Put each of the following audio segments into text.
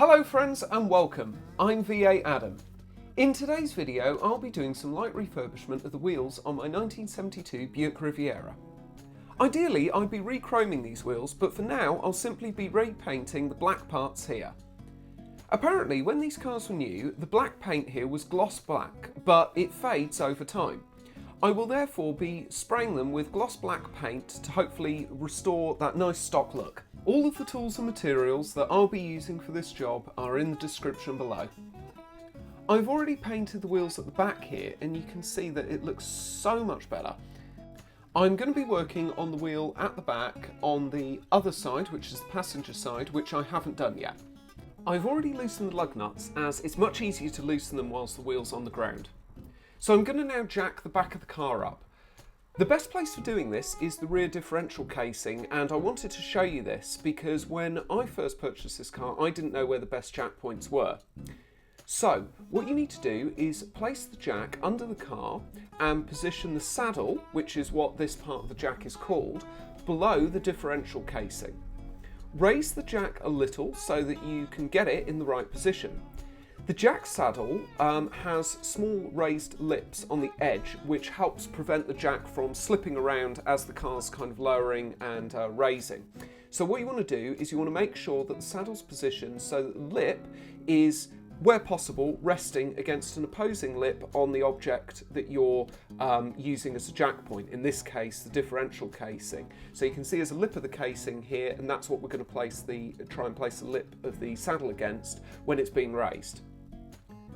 Hello friends and welcome, I'm VA Adam. In today's video I'll be doing some light refurbishment of the wheels on my 1972 Buick Riviera. Ideally I'd be re-chroming these wheels, but for now I'll simply be repainting the black parts here. Apparently when these cars were new, the black paint here was gloss black, but it fades over time. I will therefore be spraying them with gloss black paint to hopefully restore that nice stock look. All of the tools and materials that I'll be using for this job are in the description below. I've already painted the wheels at the back here and you can see that it looks so much better. I'm going to be working on the wheel at the back on the other side, which is the passenger side, which I haven't done yet. I've already loosened the lug nuts as it's much easier to loosen them whilst the wheel's on the ground. So I'm going to now jack the back of the car up. The best place for doing this is the rear differential casing, and I wanted to show you this because when I first purchased this car I didn't know where the best jack points were. So what you need to do is place the jack under the car and position the saddle, which is what this part of the jack is called, below the differential casing. Raise the jack a little so that you can get it in the right position. The jack saddle has small raised lips on the edge, which helps prevent the jack from slipping around as the car's kind of lowering and raising. So what you want to do is you want to make sure that the saddle's positioned so that the lip is, where possible, resting against an opposing lip on the object that you're using as a jack point, in this case the differential casing. So you can see there's a lip of the casing here, and that's what we're going to try and place the lip of the saddle against when it's being raised.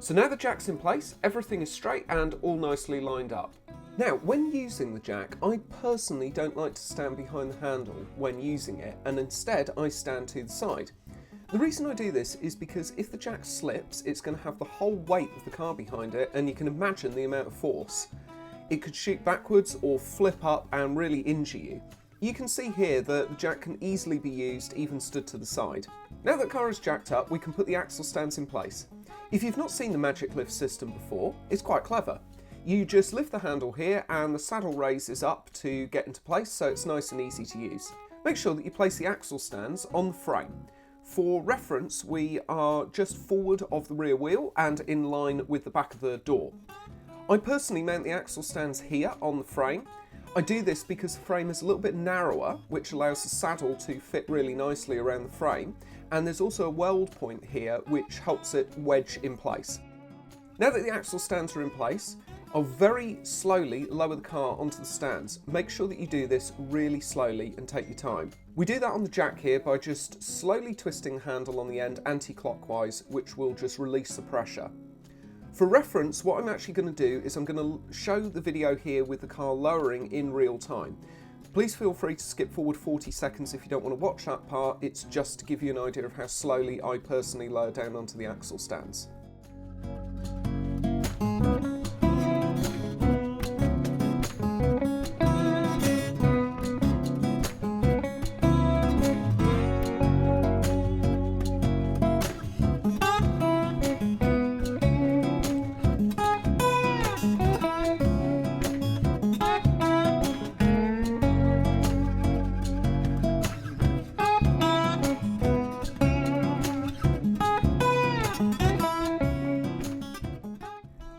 So now the jack's in place, everything is straight and all nicely lined up. Now, when using the jack, I personally don't like to stand behind the handle when using it, and instead I stand to the side. The reason I do this is because if the jack slips, it's going to have the whole weight of the car behind it, and you can imagine the amount of force. It could shoot backwards or flip up and really injure you. You can see here that the jack can easily be used even stood to the side. Now that the car is jacked up, we can put the axle stands in place. If you've not seen the magic lift system before, it's quite clever. You just lift the handle here and the saddle raises up to get into place, so it's nice and easy to use. Make sure that you place the axle stands on the frame. For reference, we are just forward of the rear wheel and in line with the back of the door. I personally mount the axle stands here on the frame. I do this because the frame is a little bit narrower, which allows the saddle to fit really nicely around the frame, and there's also a weld point here which helps it wedge in place. Now that the axle stands are in place, I'll very slowly lower the car onto the stands. Make sure that you do this really slowly and take your time. We do that on the jack here by just slowly twisting the handle on the end anti-clockwise, which will just release the pressure. For reference, what I'm actually going to do is I'm going to show the video here with the car lowering in real time. Please feel free to skip forward 40 seconds if you don't want to watch that part. It's just to give you an idea of how slowly I personally lower down onto the axle stands.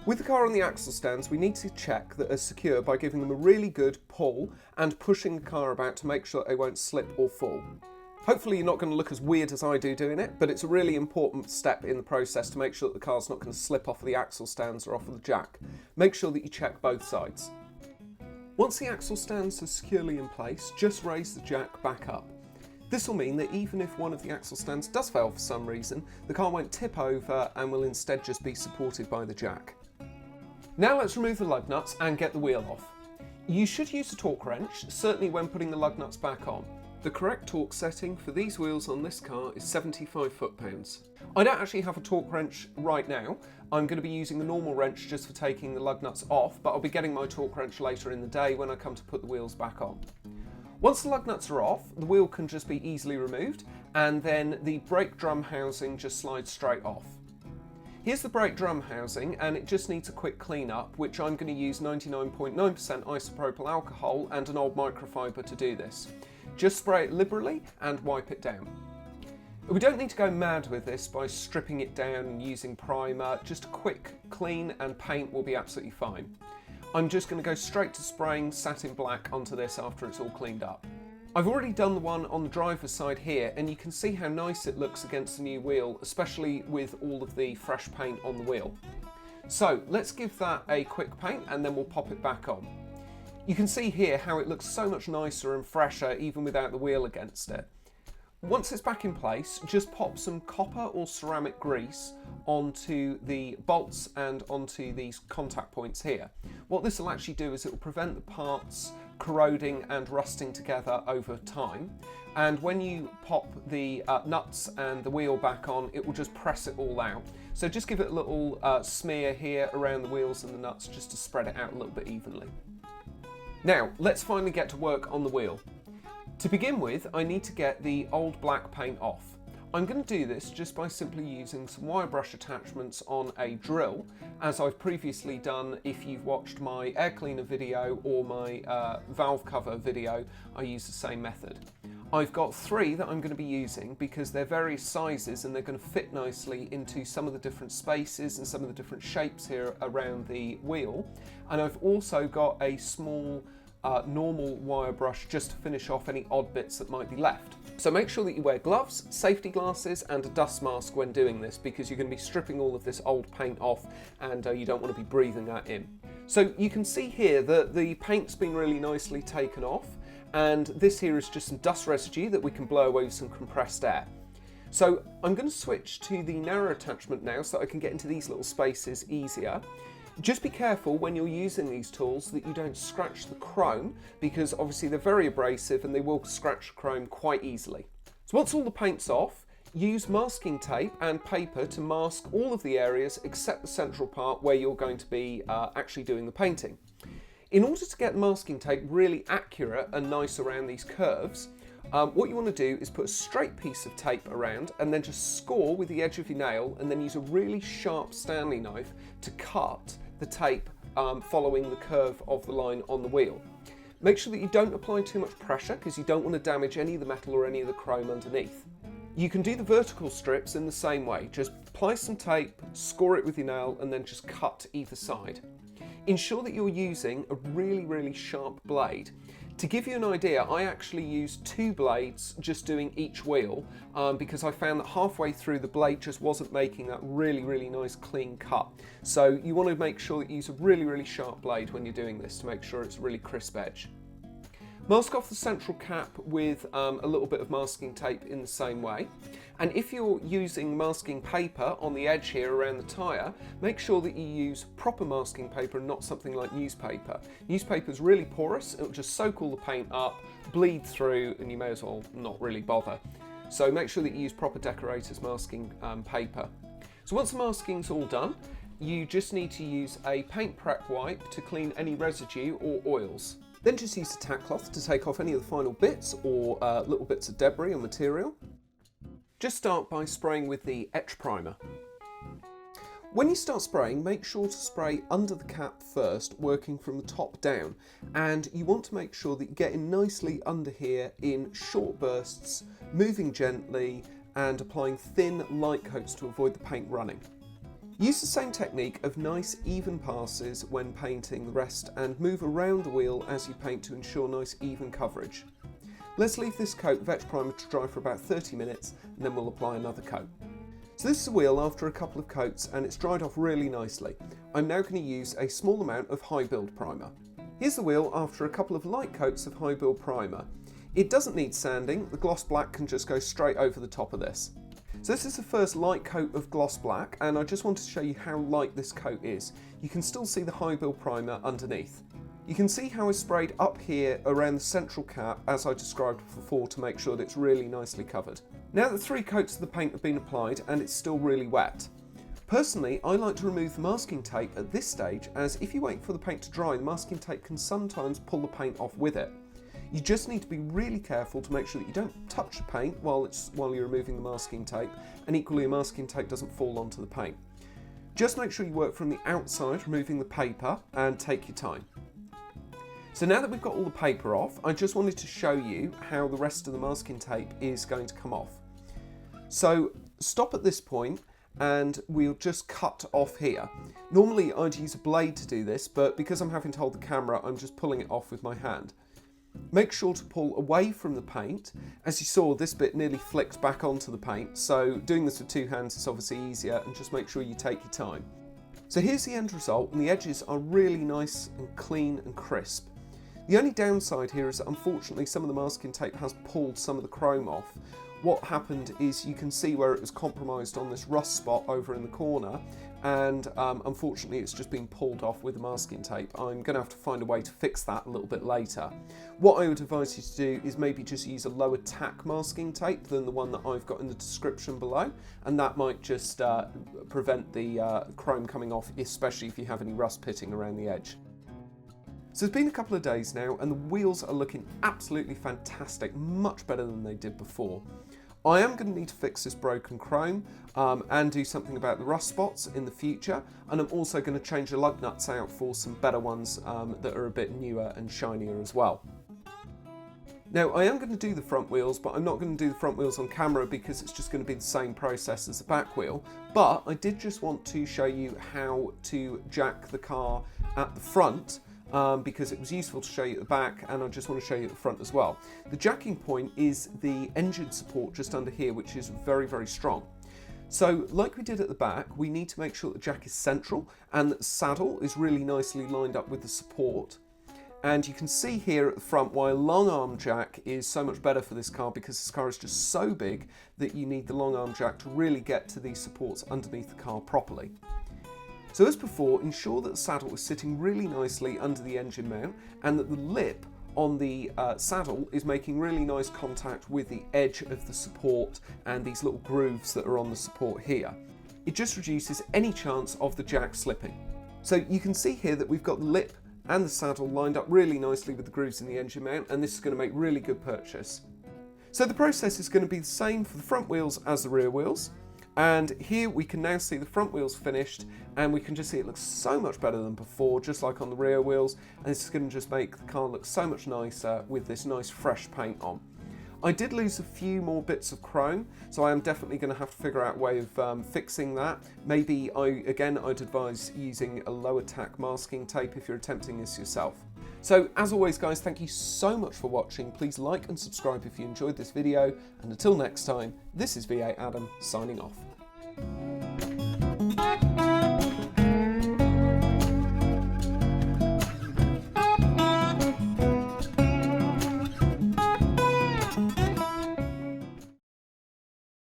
With the car on the axle stands, we need to check that they're secure by giving them a really good pull and pushing the car about to make sure they won't slip or fall. Hopefully you're not going to look as weird as I do doing it, but it's a really important step in the process to make sure that the car's not going to slip off of the axle stands or off of the jack. Make sure that you check both sides. Once the axle stands are securely in place, just raise the jack back up. This will mean that even if one of the axle stands does fail for some reason, the car won't tip over and will instead just be supported by the jack. Now let's remove the lug nuts and get the wheel off. You should use a torque wrench, certainly when putting the lug nuts back on. The correct torque setting for these wheels on this car is 75 foot-pounds. I don't actually have a torque wrench right now. I'm going to be using a normal wrench just for taking the lug nuts off, but I'll be getting my torque wrench later in the day when I come to put the wheels back on. Once the lug nuts are off, the wheel can just be easily removed, and then the brake drum housing just slides straight off. Here's the brake drum housing, and it just needs a quick clean up, which I'm going to use 99.9% isopropyl alcohol and an old microfiber to do this. Just spray it liberally and wipe it down. We don't need to go mad with this by stripping it down and using primer. Just a quick clean and paint will be absolutely fine. I'm just going to go straight to spraying satin black onto this after it's all cleaned up. I've already done the one on the driver's side here, and you can see how nice it looks against the new wheel, especially with all of the fresh paint on the wheel. So let's give that a quick paint and then we'll pop it back on. You can see here how it looks so much nicer and fresher even without the wheel against it. Once it's back in place, just pop some copper or ceramic grease onto the bolts and onto these contact points here. What this will actually do is it will prevent the parts corroding and rusting together over time. And when you pop the nuts and the wheel back on, it will just press it all out. So just give it a little smear here around the wheels and the nuts just to spread it out a little bit evenly. Now, let's finally get to work on the wheel. To begin with, I need to get the old black paint off. I'm going to do this just by simply using some wire brush attachments on a drill, as I've previously done. If you've watched my air cleaner video or my valve cover video, I use the same method. I've got 3 that I'm going to be using because they're various sizes and they're going to fit nicely into some of the different spaces and some of the different shapes here around the wheel. And I've also got a small normal wire brush just to finish off any odd bits that might be left. So make sure that you wear gloves, safety glasses and a dust mask when doing this, because you're going to be stripping all of this old paint off and you don't want to be breathing that in. So you can see here that the paint's been really nicely taken off, and this here is just some dust residue that we can blow away with some compressed air. So I'm going to switch to the narrow attachment now so that I can get into these little spaces easier. Just be careful when you're using these tools that you don't scratch the chrome, because obviously they're very abrasive and they will scratch the chrome quite easily. So once all the paint's off, use masking tape and paper to mask all of the areas except the central part where you're going to be actually doing the painting. In order to get masking tape really accurate and nice around these curves, what you want to do is put a straight piece of tape around and then just score with the edge of your nail, and then use a really sharp Stanley knife to cut the tape following the curve of the line on the wheel. Make sure that you don't apply too much pressure because you don't want to damage any of the metal or any of the chrome underneath. You can do the vertical strips in the same way. Just apply some tape, score it with your nail and then just cut either side. Ensure that you're using a really sharp blade. To give you an idea, I actually used 2 blades just doing each wheel because I found that halfway through the blade just wasn't making that really nice clean cut. So you want to make sure that you use a really sharp blade when you're doing this to make sure it's a really crisp edge. Mask off the central cap with a little bit of masking tape in the same way. And if you're using masking paper on the edge here around the tyre, make sure that you use proper masking paper and not something like newspaper. Newspaper is really porous, it will just soak all the paint up, bleed through, and you may as well not really bother. So make sure that you use proper decorator's masking paper. So once the masking's all done, you just need to use a paint prep wipe to clean any residue or oils. Then just use the tack cloth to take off any of the final bits or little bits of debris or material. Just start by spraying with the Etch Primer. When you start spraying, make sure to spray under the cap first, working from the top down. And you want to make sure that you get in nicely under here in short bursts, moving gently and applying thin light coats to avoid the paint running. Use the same technique of nice even passes when painting the rest and move around the wheel as you paint to ensure nice even coverage. Let's leave this coat of Etch Primer to dry for about 30 minutes and then we'll apply another coat. So this is the wheel after a couple of coats and it's dried off really nicely. I'm now going to use a small amount of high build primer. Here's the wheel after a couple of light coats of high build primer. It doesn't need sanding, the gloss black can just go straight over the top of this. So this is the first light coat of gloss black, and I just wanted to show you how light this coat is. You can still see the high build primer underneath. You can see how I sprayed up here around the central cap as I described before to make sure that it's really nicely covered. Now that 3 coats of the paint have been applied and it's still really wet. Personally, I like to remove the masking tape at this stage, as if you wait for the paint to dry, the masking tape can sometimes pull the paint off with it. You just need to be really careful to make sure that you don't touch the paint while you're removing the masking tape, and equally the masking tape doesn't fall onto the paint. Just make sure you work from the outside, removing the paper, and take your time. So now that we've got all the paper off, I just wanted to show you how the rest of the masking tape is going to come off. So stop at this point and we'll just cut off here. Normally I'd use a blade to do this, but because I'm having to hold the camera, I'm just pulling it off with my hand. Make sure to pull away from the paint. As you saw, this bit nearly flicked back onto the paint, so doing this with two hands is obviously easier, and just make sure you take your time. So here's the end result, and the edges are really nice and clean and crisp. The only downside here is that unfortunately some of the masking tape has pulled some of the chrome off. What happened is you can see where it was compromised on this rust spot over in the corner, and unfortunately it's just been pulled off with the masking tape. I'm going to have to find a way to fix that a little bit later. What I would advise you to do is maybe just use a lower tack masking tape than the one that I've got in the description below, and that might just prevent the chrome coming off, especially if you have any rust pitting around the edge. So it's been a couple of days now and the wheels are looking absolutely fantastic, much better than they did before. I am going to need to fix this broken chrome and do something about the rust spots in the future, and I'm also going to change the lug nuts out for some better ones that are a bit newer and shinier as well. Now I am going to do the front wheels, but I'm not going to do the front wheels on camera because it's just going to be the same process as the back wheel, but I did just want to show you how to jack the car at the front. Because it was useful to show you at the back, and I just want to show you at the front as well. The jacking point is the engine support just under here, which is very, very strong. So like we did at the back, we need to make sure that the jack is central and that the saddle is really nicely lined up with the support. And you can see here at the front why a long arm jack is so much better for this car, because this car is just so big that you need the long arm jack to really get to these supports underneath the car properly. So as before, ensure that the saddle is sitting really nicely under the engine mount and that the lip on the saddle is making really nice contact with the edge of the support and these little grooves that are on the support here. It just reduces any chance of the jack slipping. So you can see here that we've got the lip and the saddle lined up really nicely with the grooves in the engine mount, and this is going to make really good purchase. So the process is going to be the same for the front wheels as the rear wheels. And here we can now see the front wheels finished, and we can just see it looks so much better than before, just like on the rear wheels, and this is going to just make the car look so much nicer with this nice fresh paint on. I did lose a few more bits of chrome, so I am definitely going to have to figure out a way of fixing that. Maybe I'd advise using a lower tack masking tape if you're attempting this yourself. So as always guys, thank you so much for watching. Please like and subscribe if you enjoyed this video, and until next time, this is V8 Adam signing off.